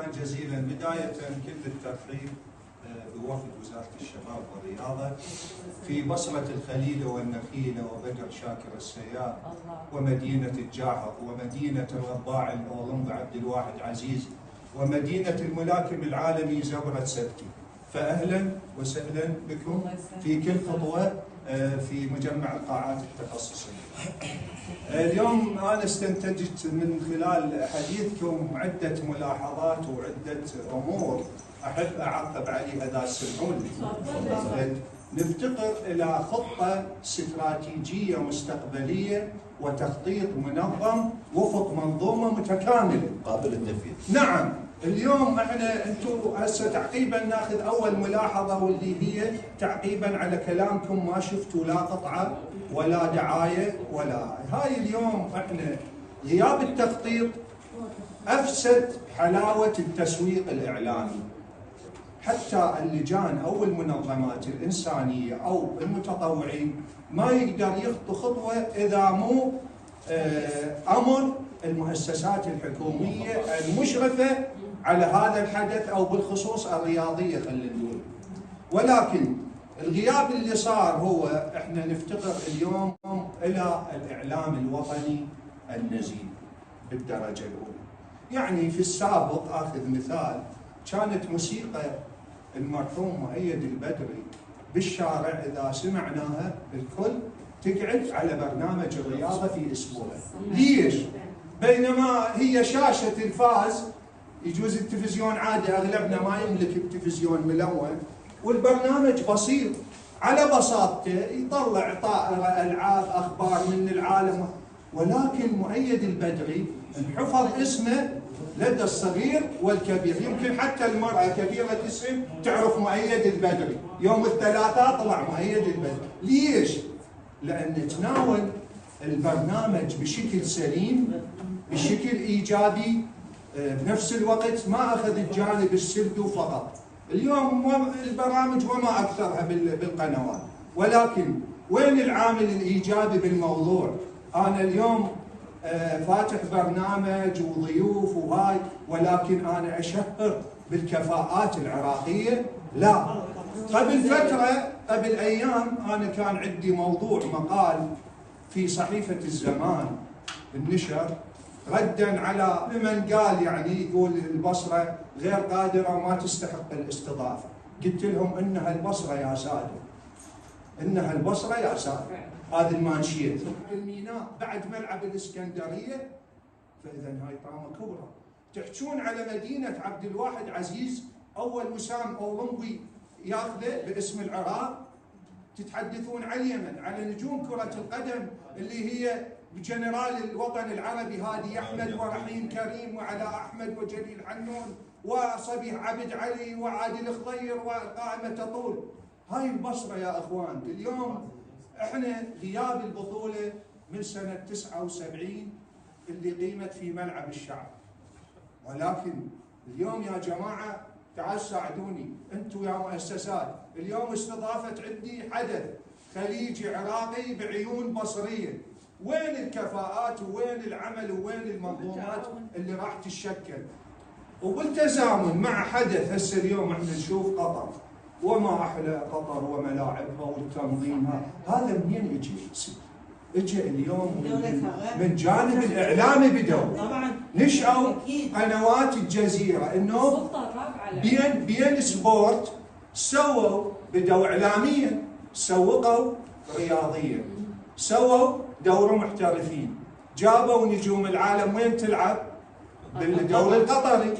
شكرا جزيلا. بداية كل الترحيب بوفد وزارة الشباب والرياضة في بصرة الخليلة والنخيلة وبدر شاكر السيار ومدينة الجاحظ ومدينة الرباع الأولمبي عبد الواحد عزيز ومدينة الملاكم العالمي زبرة سبتي. فأهلا وسهلا بكم في كل خطوة في مجمع القاعات التخصصية. اليوم أنا استنتجت من خلال حديثكم عدة ملاحظات وعدة أمور أحب أعقب عليها إذا تسمحون لي. نفتقر إلى خطة استراتيجية مستقبلية وتخطيط منظم وفق منظومة متكاملة قابل للتنفيذ. نعم. اليوم انتم هسه تعقيبا ناخذ اول ملاحظه واللي هي تعقيبا على كلامكم ما شفتوا لا قطعه ولا دعايه ولا هاي. اليوم احنا غياب التخطيط افسد حلاوه التسويق الاعلامي. حتى اللجان او المنظمات الانسانيه او المتطوعين ما يقدر يخطو خطوه اذا مو امر المؤسسات الحكوميه المشرفه على هذا الحدث او بالخصوص الرياضيه خلينا نقول. ولكن الغياب اللي صار هو احنا نفتقر اليوم الى الاعلام الوطني النزيه بالدرجه الاولى. يعني في السابق اخذ مثال كانت موسيقى المرحوم مؤيد البدري بالشارع اذا سمعناها الكل تقعد على برنامج الرياضه في اسبوع. ليش؟ بينما هي شاشه تلفاز يجوز التلفزيون عادي اغلبنا ما يملك التلفزيون ملون والبرنامج بسيط على بساطته يطلع طائره العاب اخبار من العالم. ولكن مؤيد البدري انحفظ اسمه لدى الصغير والكبير. يمكن حتى المراه كبيره السن تعرف مؤيد البدري. يوم الثلاثاء طلع مؤيد البدري. ليش؟ لان تناول البرنامج بشكل سليم بشكل ايجابي بنفس الوقت ما اخذ الجانب السلبي فقط. اليوم البرامج وما اكثرها بالقنوات، ولكن وين العامل الايجابي بالموضوع؟ انا اليوم فاتح برنامج وضيوف وهاي، ولكن انا اشهر بالكفاءات العراقيه؟ لا. قبل ايام انا كان عندي موضوع مقال في صحيفه الزمان النشر ردا على من قال يعني يقول البصره غير قادره وما تستحق الاستضافه. قلت لهم انها البصره يا ساده، انها البصره يا ساده. هذه المانشيه الميناء بعد ملعب الاسكندريه، فاذا هاي طامه كبرى. تحجون على مدينه عبد الواحد عزيز اول وسام اولمبي ياخذه باسم العراق. تتحدثون عن اليمن على نجوم كره القدم اللي هي بجنرال الوطن العربي هادي احمد ورحيم كريم وعلاء احمد وجليل عنون وصبيح عبد علي وعادل خضير والقائمه تطول. هاي البصره يا اخوان. اليوم احنا غياب البطوله من سنه 79 اللي قيمت في ملعب الشعب. ولكن اليوم يا جماعه تعال ساعدوني انتم يا مؤسسات. اليوم استضافت عندي حدث خليجي عراقي بعيون بصريه. وين الكفاءات ووين العمل ووين المنظومات اللي راح تتشكل؟ وبالتزامن مع حدث هسه اليوم احنا نشوف قطر وما احلى قطر وملاعبها والتنظيمها. هذا منين اجى؟ اجى اليوم من جانب الاعلامي. بدوا نشأوا قنوات الجزيره انه بين سبورت سووا بدوا اعلاميا سوقوا رياضيا سووا دوروا محترفين جابوا نجوم العالم وين تلعب؟ بالدوري القطري.